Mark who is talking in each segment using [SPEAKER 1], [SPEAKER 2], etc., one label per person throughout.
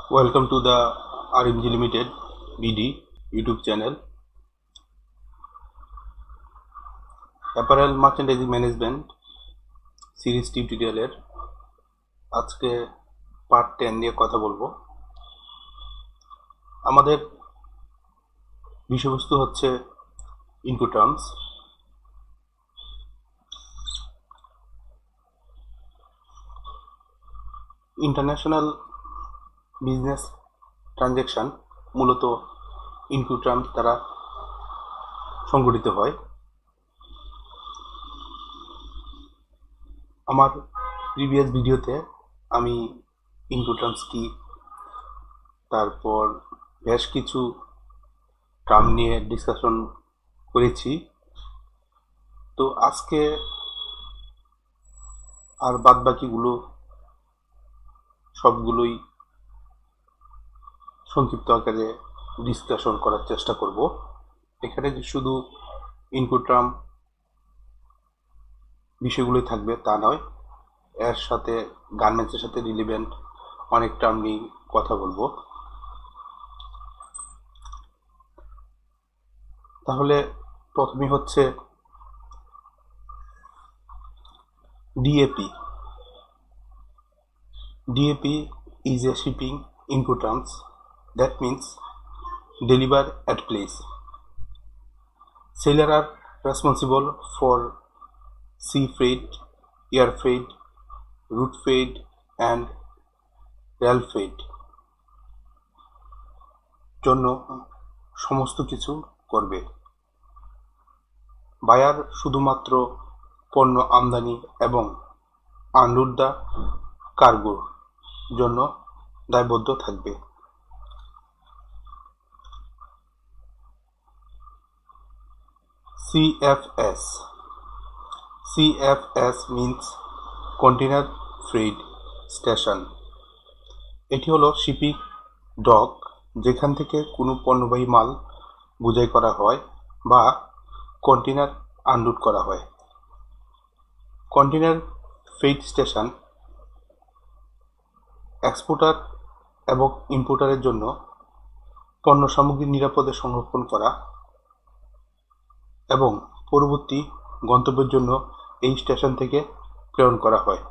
[SPEAKER 1] Welcome to the RMG Limited BD YouTube channel. Apparel Merchandising Management series টিউটোরিয়ালের আজকে part 10 নিয়ে কথা বলবো। আমাদের বিষয়বস্তু হচ্ছে ইনকোটার্মস। ইন্টারন্যাশনাল বিজনেস ট্রানজ্যাকশন মূলত ইনকোটার্মস দ্বারা সংগঠিত হয়। আমার প্রিভিয়াস ভিডিওতে আমি ইনকোটার্মস কি, তারপর বেশ কিছু টার্ম নিয়ে ডিসকাশন করেছি। তো আজকে আর বাদ বাকিগুলো সবগুলোই সংক্ষিপ্ত আকারে ডিসকাশন করার চেষ্টা করব। এখানে যে শুধু ইনকোটার্ম বিষয়গুলোই থাকবে তা নয়, এর সাথে গার্মেন্টসের সাথে রিলেভেন্ট অনেক টার্ম নিয়ে কথা বলবো। তাহলে প্রথমে হচ্ছে DAP. DAP is a shipping Incoterms, that means deliver at place. Sailors are responsible for sea freight, air freight, route freight and rail freight জন্য সমস্ত কিছু করবে। বায়ার শুধুমাত্র পণ্য আমদানি এবং আনলোড দ্য কার্গোর জন্য দায়বদ্ধ থাকবে। CFS means container freight station. এটি হলো শিপিং ডক যেখান থেকে কোনো পণ্যবাহী মাল বোঝাই করা হয় বা কন্টেইনার আনলোড করা হয়। কন্টেইনার ফ্রেট স্টেশন এক্সপোর্টার এবং ইম্পোর্টারের জন্য পণ্য সামগ্রী নিরাপদে সংরক্ষণ করা এবং পরবর্তী গন্তব্যের জন্য এই স্টেশন থেকে প্রেরণ করা হয়।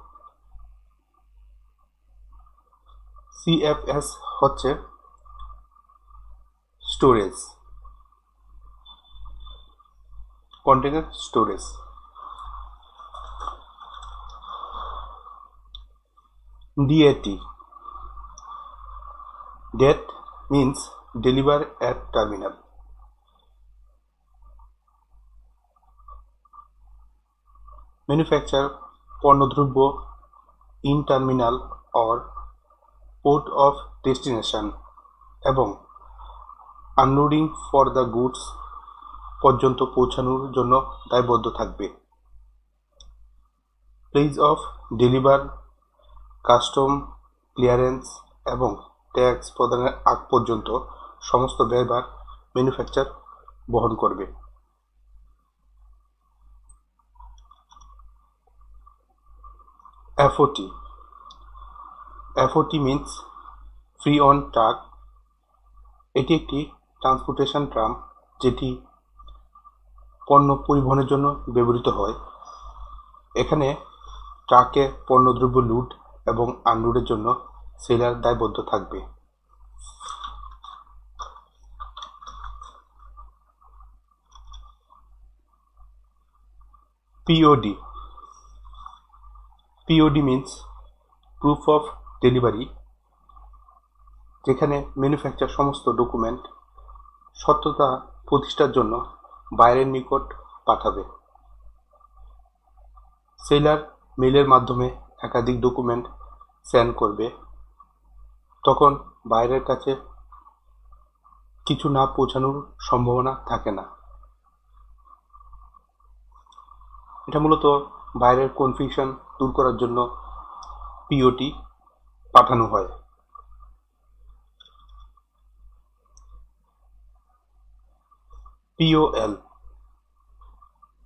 [SPEAKER 1] CFS হচ্ছে storage, container storage. DAT means deliver at terminal. Manufacture পণ্যদ্রব্য in terminal or port of destination এবং আনলোডিং ফর দ্য গুডস পর্যন্ত পৌঁছানোর জন্য দায়বদ্ধ থাকবে। Place of deliver, custom clearance এবং ট্যাক্স প্রদানের আগ পর্যন্ত সমস্ত ব্যয়ভার ম্যানুফ্যাকচার বহন করবে। FOT means free on truck. এটি একটি ট্রান্সপোর্টেশন টার্ম যেটি পণ্য পরিবহনের জন্য ব্যবহৃত হয়। এখানে ট্রাকে পণ্যদ্রব্য লুট এবং আনলোডের জন্য সেলার দায়বদ্ধ থাকবে। POD means proof of delivery, যেখানে ম্যানুফ্যাকচার সমস্ত ডকুমেন্ট সত্যতা প্রতিষ্ঠার জন্য বাইরের নিকট পাঠাবে। সেলার মেলের মাধ্যমে একাধিক ডকুমেন্ট সেন্ড করবে, তখন বাইরের কাছে কিছু না পৌঁছানোর সম্ভাবনা থাকে না। এটা মূলত বাইরের কনফিউশন দূর করার জন্য POT পাঠানো হয়।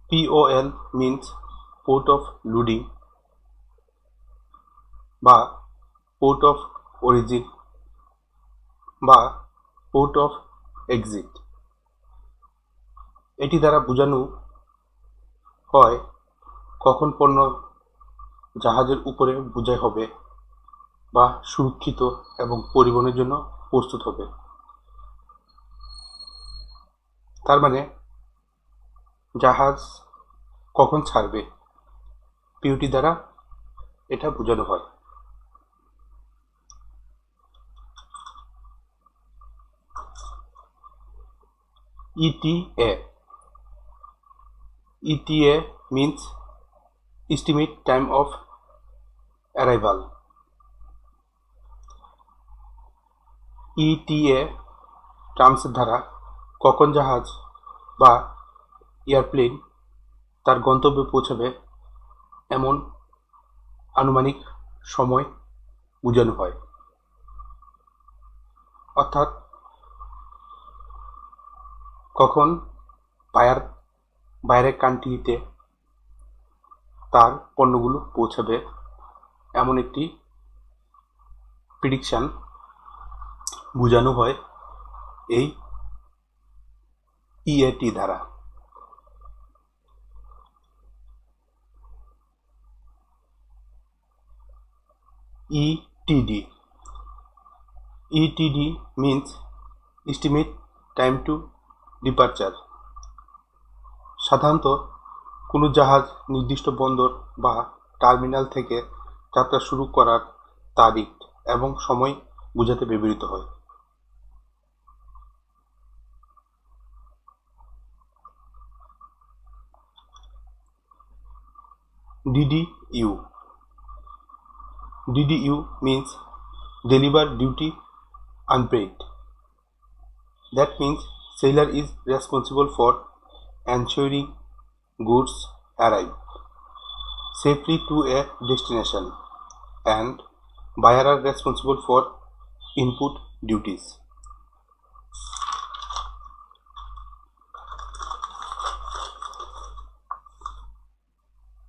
[SPEAKER 1] POL means port of loading বা পোর্ট অফ অরিজিন বা পোর্ট অফ এক্সিট। এটি দ্বারা বোঝানো হয় কখন পণ্য জাহাজের উপরে বোঝাই হবে বা সুরক্ষিত এবং পরিবহনের জন্য প্রস্তুত হবে। তার মানে জাহাজ কখন ছাড়বে, পিওটি দ্বারা এটা বোঝানো হয়। ETA. ETA means estimate time of arrival. ETA terms দ্বারা কখন জাহাজ বা এয়ারপ্লেন তার গন্তব্যে পৌঁছাবে এমন আনুমানিক সময় বোঝানো হয়। অর্থাৎ কখন বাইরের কান্ট্রিতে তার পণ্যগুলো পৌঁছাবে এমন একটি প্রেডিকশন বোঝানো হয় এই EAT দ্বারা। ETD. ETD means estimate time to departure. সাধারণত কোনো জাহাজ নির্দিষ্ট বন্দর বা টার্মিনাল থেকে যাত্রা শুরু করার তারিখ এবং সময় বোঝাতে ব্যবহৃত হয়। DDU. DDU means deliver duty unpaid. That means sailor is responsible for ensuring goods arrive safely to a destination and buyer are responsible for input duties.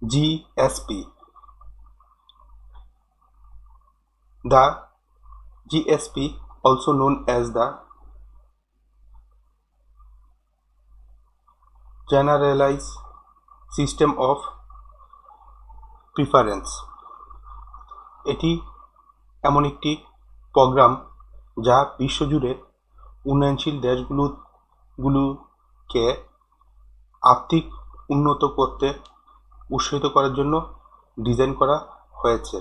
[SPEAKER 1] GSP. The GSP, also known as the Generalized System of Preference, এটি এমন একটি programme যা বিশ্বজুড়ে উন্নয়নশীল দেশগুলোকে আর্থিক উন্নত করতে উৎসাহিত করার জন্য ডিজাইন করা হয়েছে।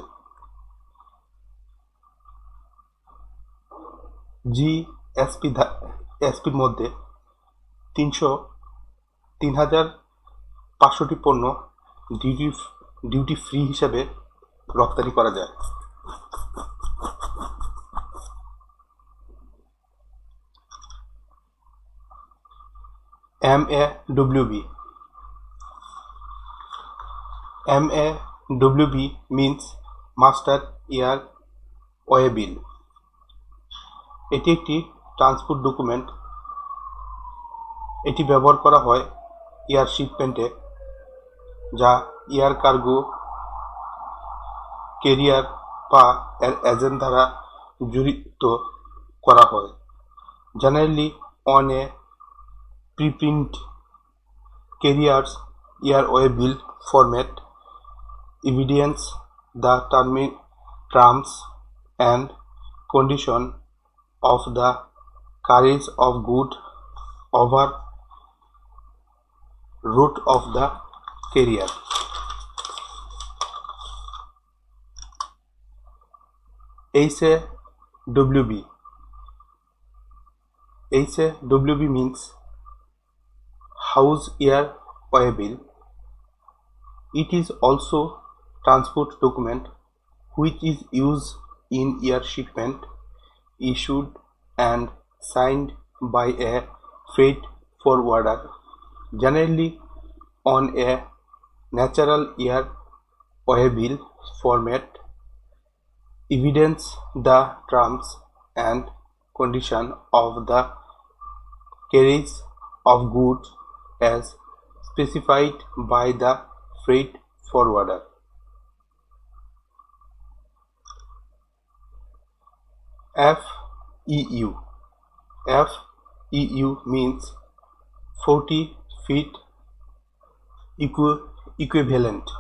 [SPEAKER 1] জিএসপির মধ্যে 3,500টি পণ্য ডিউটি ফ্রি হিসাবে রপ্তানি করা যায়। MAWB. MAWB means Master Air Way Bill. এটি একটি ট্রান্সপোর্ট ডকুমেন্ট। এটি ব্যবহার করা হয় এয়ার শিপমেন্টে, যা এয়ার কার্গো ক্যারিয়ার বা এর এজেন্ট দ্বারা জড়িত করা হয়। Generally on a preprint carriers airway bill format evidence the terms and condition of the carriage of goods over route of the carrier. HAWB. HAWB means House Air Way Bill. It is also transport document which is used in air shipment, issued and signed by a freight forwarder, generally on a natural air way bill format, evidence the terms and condition of the carriage of goods as specified by the freight forwarder. FEU. FEU means 40 feet equivalent.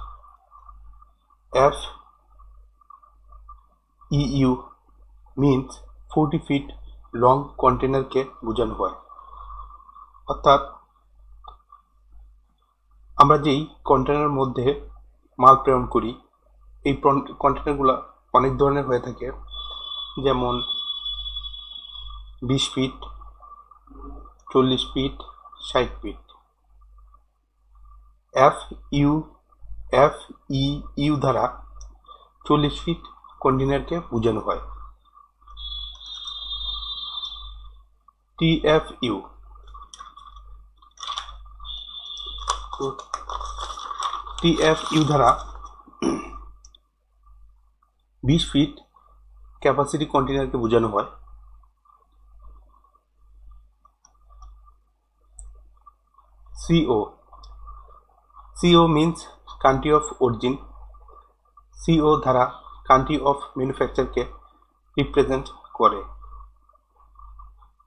[SPEAKER 1] FEU means 40 feet long কন্টেনারকে বোঝানো হয়। অর্থাৎ আমরা যেই কন্টেনারের মধ্যে মাল প্রেরণ করি এই কন্টেনারগুলো অনেক ধরনের হয়ে থাকে, যেমন 20 ফিট, 40 ফিট, 60 ফিট। FEU দ্বারা 40 ফিট কন্টেনারকে বোঝানো হয়। TFU দ্বারা 20 ফিট ক্যাপাসিটি কন্টেনারকে বোঝানো হয়। CO means country of origin. CO দ্বারা কান্ট্রি অফ ম্যানুফ্যাকচারকে রিপ্রেজেন্ট করে,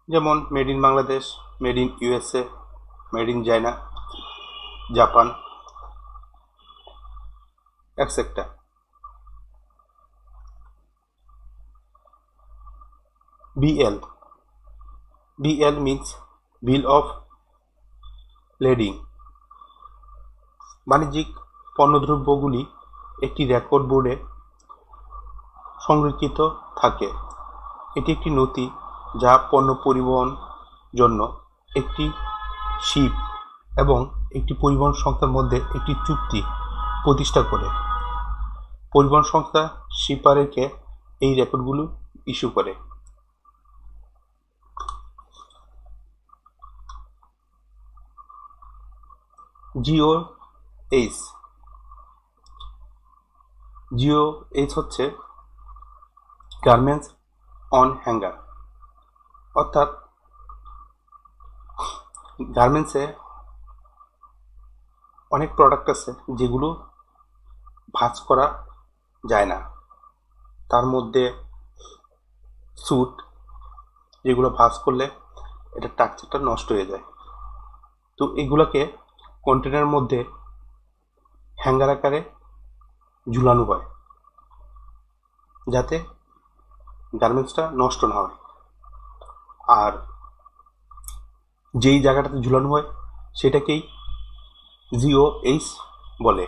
[SPEAKER 1] যেমন made in Bangladesh, made in USA, made in China, Japan, etcetera. BL means bill of lading. বাণিজ্যিক পণ্যদ্রব্যগুলি একটি রেকর্ড বোর্ডে সংরক্ষিত থাকে। এটি একটি নথি যা পণ্য পরিবহন জন্য একটি শিপ এবং একটি পরিবহন সংস্থার মধ্যে একটি চুক্তি প্রতিষ্ঠা করে। পরিবহন সংস্থা শিপারকে এই রেকর্ডগুলো ইস্যু করে। GOH হচ্ছে গার্মেন্টস অন হ্যাঙ্গার। অর্থাৎ গার্মেন্টসে অনেক প্রোডাক্ট আছে যেগুলো ভাঁজ করা যায় না। তার মধ্যে স্যুট, যেগুলো ভাঁজ করলে এটা স্ট্রাকচারটা নষ্ট হয়ে যায়। তো এগুলোকে কন্টেনারের মধ্যে হ্যাঙ্গার আকারে ঝুলানো হয় যাতে গার্মেন্টসটা নষ্ট না হয়। আর যেই জায়গাটাতে ঝুলানো হয় সেটাকেই GOH বলে,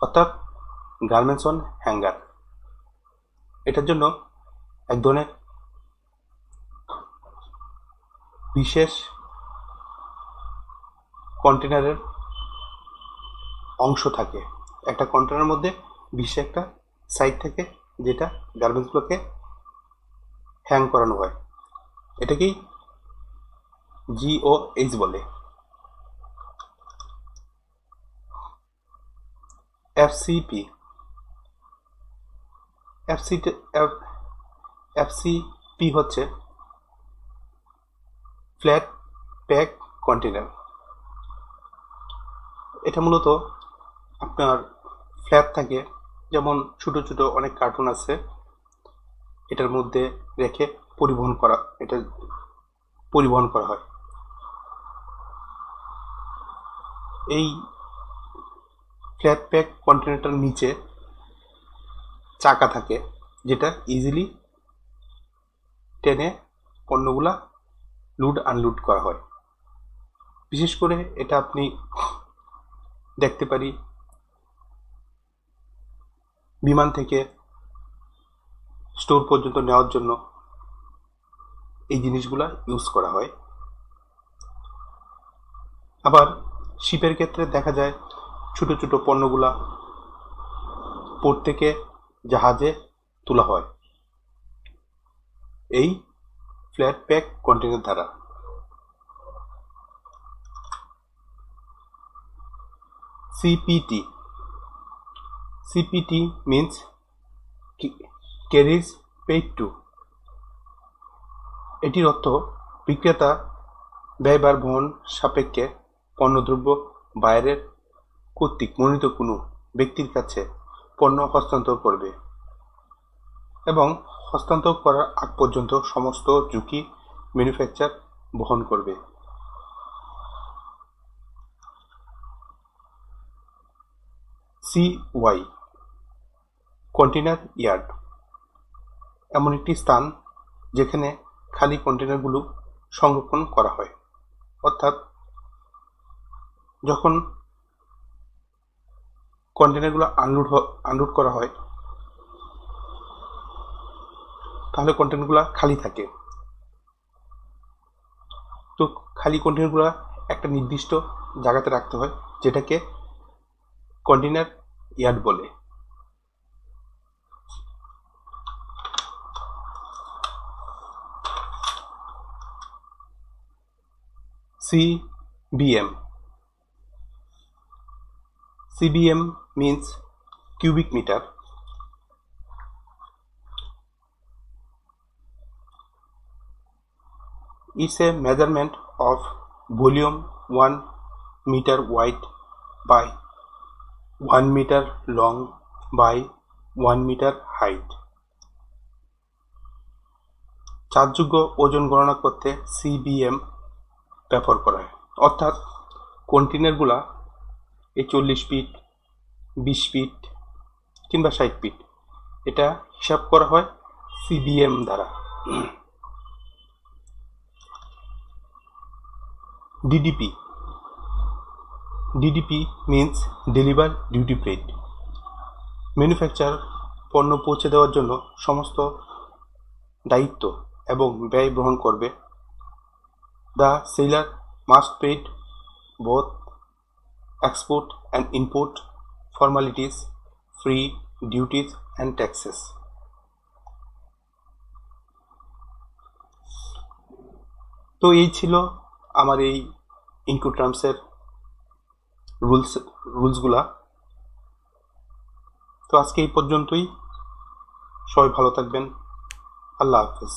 [SPEAKER 1] অর্থাৎ গার্মেন্টস অন হ্যাঙ্গার। এটার জন্য এক ধরনের বিশেষ কন্টেনারের অংশ থাকে। একটা কন্টেনারের মধ্যে বিশেষ একটা সাইড থাকে যেটা গার্মেন্টসগুলোকে হ্যাং করানো হয়। এটাকেই GOH বলে। FCP হচ্ছে ফ্ল্যাট প্যাক কন্টেনার। এটা মূলত আপনার ফ্ল্যাট থাকে, যেমন ছোট ছোট অনেক কার্টুন আছে, এটার মধ্যে রেখে পরিবহন করা হয়। এই ফ্ল্যাট প্যাক কন্টেনারটার নিচে চাকা থাকে যেটা ইজিলি টেনে পণ্যগুলা লোড আনলোড করা হয়। বিশেষ করে এটা আপনি দেখতে পারি বিমান থেকে স্টোর পর্যন্ত নেওয়ার জন্য এই জিনিসগুলা ইউজ করা হয়। আবার শিপের ক্ষেত্রে দেখা যায় ছোট ছোট পণ্যগুলা পোর্ট থেকে জাহাজে তোলা হয় এই ফ্ল্যাট প্যাক কন্টেনার দ্বারা। CPT means carries paid to. এটির অর্থ বিক্রেতা ব্যয়ভার বহন সাপেক্ষে পণ্যদ্রব্য বাইরের কর্তৃক মনোনীত কোনো ব্যক্তির কাছে পণ্য হস্তান্তর করবে এবং হস্তান্তর করার আগ পর্যন্ত সমস্ত ঝুঁকি ম্যানুফ্যাকচার বহন করবে। CY কন্টেইনার ইয়ার্ড এমন একটি স্থান যেখানে খালি কন্টেইনারগুলো সংরক্ষণ করা হয়। অর্থাৎ যখন কন্টেইনারগুলো আনলোড করা হয় তাহলে কন্টেইনারগুলো খালি থাকে। তো খালি কন্টেইনারগুলো একটা নির্দিষ্ট জায়গাতে রাখতে হয়, যেটাকে কন্টেইনার ইয়ার্ড বলে। CBM means cubic meter. It's a measurement of volume 1 meter wide by 1 meter long by 1 meter height. চার্জযোগ্য ওজন গণনা করতে CBM ব্যবহার করা হয়। অর্থাৎ কন্টেইনারগুলা এই 40 ফিট, 20 ফিট কিংবা 60 ফিট এটা হিসাব করা হয় CBM দ্বারা। DDP means deliver duty paid. Manufacture পণ্য পৌঁছে দেওয়ার জন্য সমস্ত দায়িত্ব এবং ব্যয় বহন করবে। The seller must pay both export and import formalities, free duties and taxes. তো এই ছিল আমার এই ইনকোটার্মসের রুলসগুলা। তো আজকে এই পর্যন্তই। সবাই ভালো থাকবেন। আল্লাহ হাফেজ।